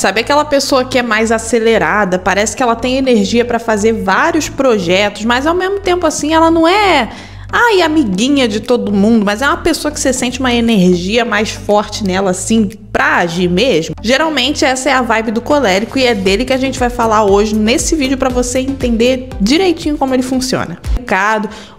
Sabe aquela pessoa que é mais acelerada, parece que ela tem energia para fazer vários projetos, mas ao mesmo tempo assim ela não é amiguinha de todo mundo, mas é uma pessoa que você sente uma energia mais forte nela assim pra agir mesmo. Geralmente essa é a vibe do colérico e é dele que a gente vai falar hoje nesse vídeo para você entender direitinho como ele funciona.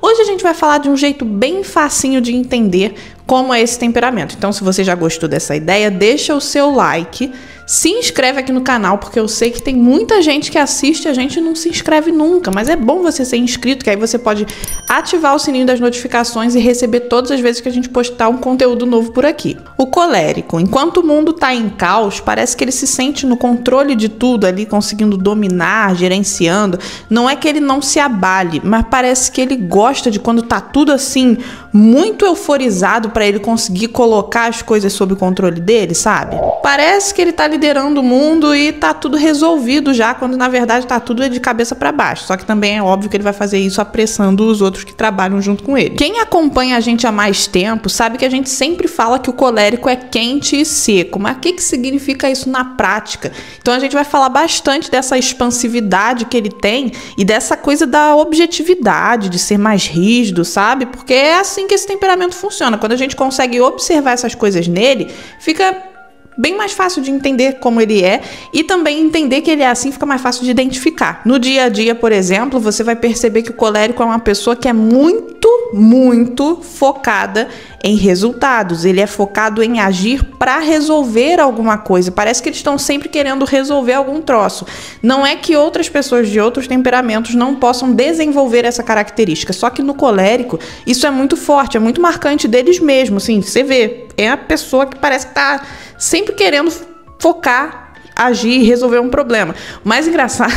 Hoje a gente vai falar de um jeito bem facinho de entender como é esse temperamento. Então, se você já gostou dessa ideia, deixa o seu like, se inscreve aqui no canal, porque eu sei que tem muita gente que assiste e a gente não se inscreve nunca, mas é bom você ser inscrito, que aí você pode ativar o sininho das notificações e receber todas as vezes que a gente postar um conteúdo novo por aqui. O colérico, enquanto o mundo tá em caos, parece que ele se sente no controle de tudo ali, conseguindo dominar, gerenciando. Não é que ele não se abale, mas parece que ele gosta de quando tá tudo assim, muito euforizado para ele conseguir colocar as coisas sob o controle dele, sabe? Parece que ele tá liderando o mundo e tá tudo resolvido já, quando na verdade tá tudo de cabeça para baixo. Só que também é óbvio que ele vai fazer isso apressando os outros que trabalham junto com ele. Quem acompanha a gente há mais tempo sabe que a gente sempre fala que o colérico é quente e seco, mas o que significa isso na prática? Então a gente vai falar bastante dessa expansividade que ele tem e dessa coisa da objetividade, de ser mais rígido, sabe? Porque é assim que esse temperamento funciona. Quando a gente consegue observar essas coisas nele, fica bem mais fácil de entender como ele é e também entender que ele é assim fica mais fácil de identificar. No dia a dia, por exemplo, você vai perceber que o colérico é uma pessoa que é muito focada em resultados. Ele é focado em agir para resolver alguma coisa. Parece que eles estão sempre querendo resolver algum troço. Não é que outras pessoas de outros temperamentos não possam desenvolver essa característica, só que no colérico isso é muito forte, é muito marcante deles mesmos, assim, você vê, é a pessoa que parece que tá sempre querendo focar, agir e resolver um problema. O mais engraçado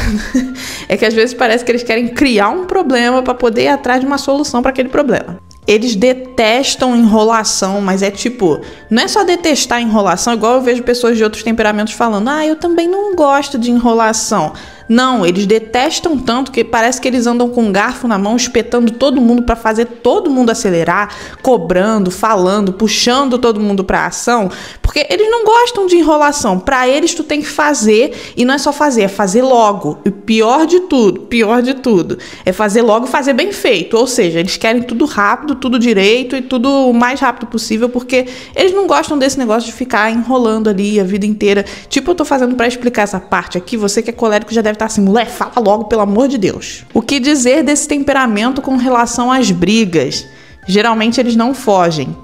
é que às vezes parece que eles querem criar um problema para poder ir atrás de uma solução para aquele problema. Eles detestam enrolação, mas é tipo, não é só detestar enrolação, igual eu vejo pessoas de outros temperamentos falando, eu também não gosto de enrolação. Não, eles detestam tanto que parece que eles andam com um garfo na mão, espetando todo mundo para fazer todo mundo acelerar, cobrando, falando, puxando todo mundo para ação, porque eles não gostam de enrolação. Para eles tu tem que fazer, e não é só fazer, é fazer logo. E pior de tudo, é fazer logo e fazer bem feito. Ou seja, eles querem tudo rápido, tudo direito e tudo o mais rápido possível, porque eles não gostam desse negócio de ficar enrolando ali a vida inteira. Tipo, eu tô fazendo para explicar essa parte aqui, você que é colérico já deve estar assim, mulher, fala logo, pelo amor de Deus. O que dizer desse temperamento com relação às brigas? Geralmente eles não fogem.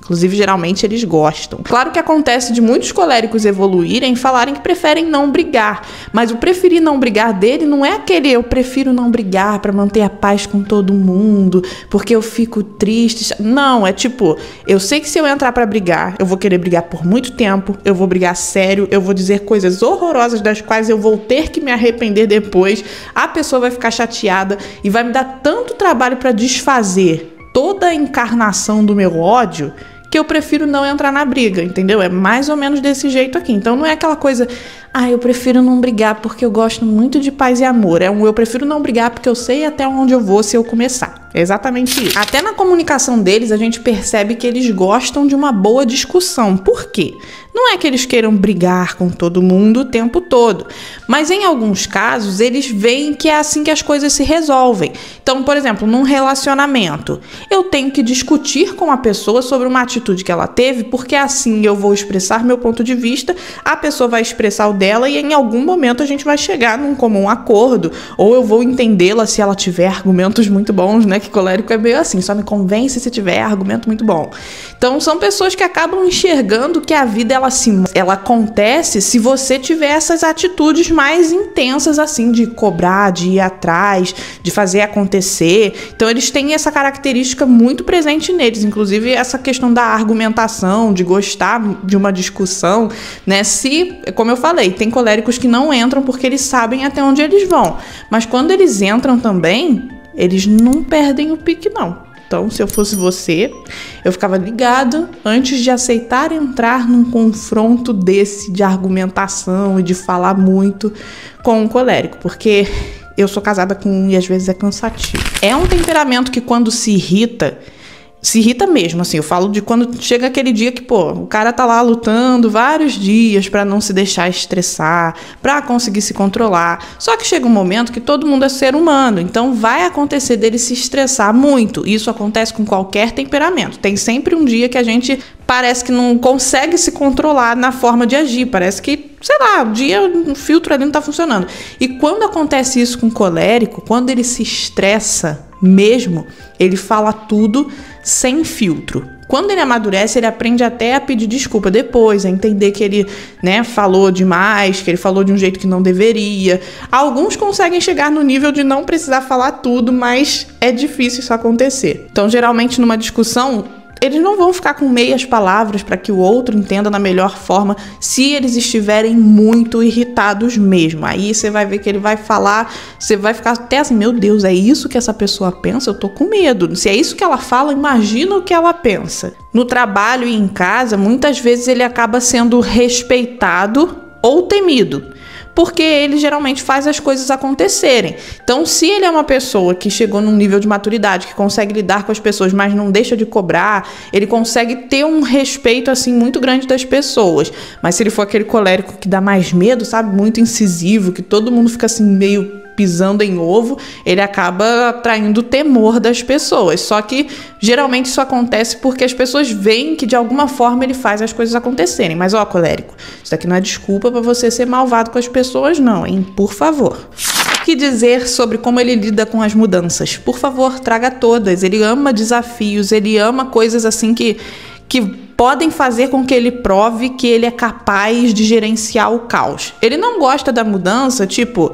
Inclusive, geralmente eles gostam. Claro que acontece de muitos coléricos evoluírem e falarem que preferem não brigar. Mas o preferir não brigar dele não é aquele eu prefiro não brigar para manter a paz com todo mundo, porque eu fico triste. Não, é tipo, eu sei que se eu entrar para brigar, eu vou querer brigar por muito tempo, eu vou brigar sério, eu vou dizer coisas horrorosas das quais eu vou ter que me arrepender depois. A pessoa vai ficar chateada e vai me dar tanto trabalho para desfazer toda a encarnação do meu ódio, que eu prefiro não entrar na briga, entendeu? É mais ou menos desse jeito aqui. Então não é aquela coisa, eu prefiro não brigar porque eu gosto muito de paz e amor. É eu prefiro não brigar porque eu sei até onde eu vou se eu começar. É exatamente isso. Até na comunicação deles a gente percebe que eles gostam de uma boa discussão. Por quê? Não é que eles queiram brigar com todo mundo o tempo todo, mas em alguns casos eles veem que é assim que as coisas se resolvem. Então, por exemplo, num relacionamento, eu tenho que discutir com a pessoa sobre uma atitude que ela teve, porque assim eu vou expressar meu ponto de vista, a pessoa vai expressar o dela e em algum momento a gente vai chegar num comum acordo, ou eu vou entendê-la se ela tiver argumentos muito bons, né? Que colérico é meio assim, só me convence se tiver argumento muito bom. Então são pessoas que acabam enxergando que a vida ela acontece se você tiver essas atitudes mais intensas assim, de cobrar, de ir atrás, de fazer acontecer. Então eles têm essa característica muito presente neles, inclusive essa questão da argumentação, de gostar de uma discussão, né? Como eu falei, tem coléricos que não entram porque eles sabem até onde eles vão, mas quando eles entram também, eles não perdem o pique não. Então, se eu fosse você, eu ficava ligado antes de aceitar entrar num confronto desse de argumentação e de falar muito com um colérico, porque eu sou casada com um e às vezes é cansativo. É um temperamento que quando se irrita, Se irrita mesmo, assim, eu falo de quando chega aquele dia que, pô, o cara tá lá lutando vários dias pra não se deixar estressar, pra conseguir se controlar. Só que chega um momento que todo mundo é ser humano, então vai acontecer dele se estressar muito. Isso acontece com qualquer temperamento. Tem sempre um dia que a gente parece que não consegue se controlar na forma de agir, parece que, sei lá, o filtro ali não tá funcionando. E quando acontece isso com o colérico, quando ele se estressa mesmo, ele fala tudo sem filtro. Quando ele amadurece, ele aprende até a pedir desculpa depois, a entender que ele, falou demais, que ele falou de um jeito que não deveria. Alguns conseguem chegar no nível de não precisar falar tudo, mas é difícil isso acontecer. Então, geralmente, numa discussão, eles não vão ficar com meias palavras para que o outro entenda da melhor forma se eles estiverem muito irritados mesmo. Aí você vai ver que ele vai falar, você vai ficar até assim, meu Deus, é isso que essa pessoa pensa? Eu tô com medo. Se é isso que ela fala, imagina o que ela pensa. No trabalho e em casa, muitas vezes ele acaba sendo respeitado ou temido, porque ele geralmente faz as coisas acontecerem. Então, se ele é uma pessoa que chegou num nível de maturidade, que consegue lidar com as pessoas, mas não deixa de cobrar, ele consegue ter um respeito, assim, muito grande das pessoas. Mas se ele for aquele colérico que dá mais medo, sabe? Muito incisivo, que todo mundo fica, assim, meio pisando em ovo, ele acaba atraindo o temor das pessoas. Só que, geralmente, isso acontece porque as pessoas veem que, de alguma forma, ele faz as coisas acontecerem. Mas, ó, colérico, isso daqui não é desculpa pra você ser malvado com as pessoas, não, hein? Por favor. O que dizer sobre como ele lida com as mudanças? Por favor, traga todas. Ele ama desafios, ele ama coisas assim que podem fazer com que ele prove que ele é capaz de gerenciar o caos. Ele não gosta da mudança, tipo,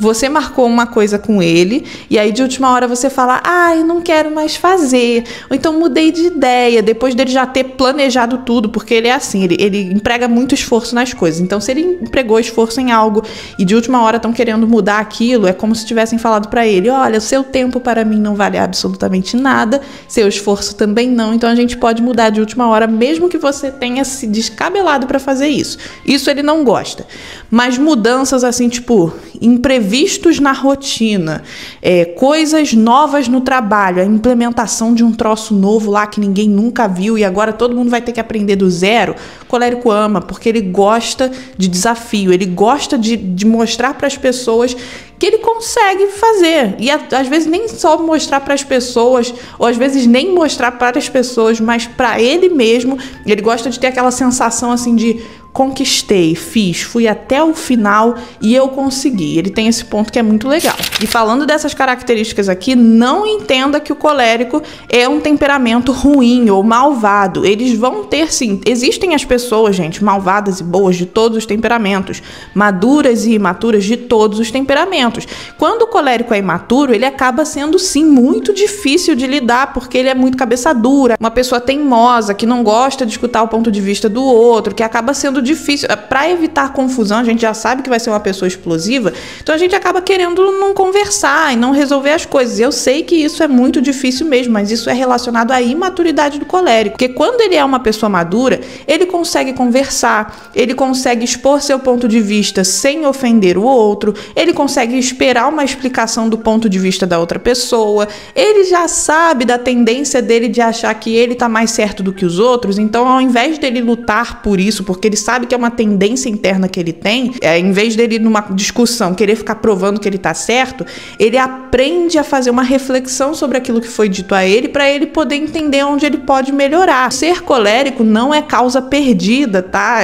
você marcou uma coisa com ele e aí de última hora você fala, eu não quero mais fazer, ou então mudei de ideia, depois dele já ter planejado tudo, porque ele é assim, ele emprega muito esforço nas coisas. Então, se ele empregou esforço em algo e de última hora estão querendo mudar aquilo, é como se tivessem falado para ele, olha, o seu tempo para mim não vale absolutamente nada, seu esforço também não, então a gente pode mudar de última hora, mesmo que você tenha se descabelado para fazer isso. Isso ele não gosta. Mas mudanças assim, tipo, imprevistos na rotina, coisas novas no trabalho, a implementação de um troço novo lá que ninguém nunca viu e agora todo mundo vai ter que aprender do zero, o colérico ama, porque ele gosta de desafio, ele gosta de mostrar para as pessoas que ele consegue fazer. E às vezes nem só mostrar para as pessoas, ou às vezes nem mostrar para as pessoas, mas para ele mesmo. Ele gosta de ter aquela sensação assim de conquistei, fiz, fui até o final e eu consegui. Ele tem esse ponto que é muito legal. E falando dessas características aqui, não entenda que o colérico é um temperamento ruim ou malvado. Eles vão ter, sim. Existem as pessoas, gente, malvadas e boas de todos os temperamentos, maduras e imaturas de todos os temperamentos. Quando o colérico é imaturo, ele acaba sendo, sim, muito difícil de lidar, porque ele é muito cabeça dura, uma pessoa teimosa, que não gosta de escutar o ponto de vista do outro, que acaba sendo difícil. Para evitar confusão, a gente já sabe que vai ser uma pessoa explosiva, então a gente acaba querendo não conversar e não resolver as coisas. Eu sei que isso é muito difícil mesmo, mas isso é relacionado à imaturidade do colérico, porque quando ele é uma pessoa madura, ele consegue conversar, ele consegue expor seu ponto de vista sem ofender o outro, ele consegue esperar uma explicação do ponto de vista da outra pessoa, ele já sabe da tendência dele de achar que ele tá mais certo do que os outros, então ao invés dele lutar por isso, porque ele sabe que é uma tendência interna que ele tem, em vez dele numa discussão querer ficar provando que ele tá certo, ele aprende a fazer uma reflexão sobre aquilo que foi dito a ele, para ele poder entender onde ele pode melhorar. Ser colérico não é causa perdida, tá?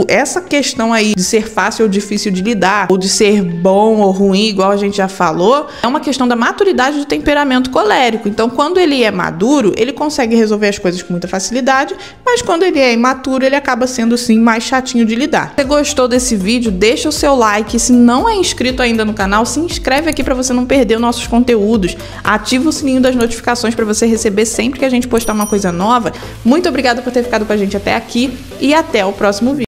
Essa questão aí de ser fácil ou difícil de lidar, ou de ser bom ou ruim, igual a gente já falou, é uma questão da maturidade do temperamento colérico. Então, quando ele é maduro, ele consegue resolver as coisas com muita facilidade, mas quando ele é imaturo, ele acaba sendo, sim, mais chatinho de lidar. Se você gostou desse vídeo, deixa o seu like. Se não é inscrito ainda no canal, se inscreve aqui para você não perder os nossos conteúdos. Ativa o sininho das notificações para você receber sempre que a gente postar uma coisa nova. Muito obrigada por ter ficado com a gente até aqui e até o próximo vídeo.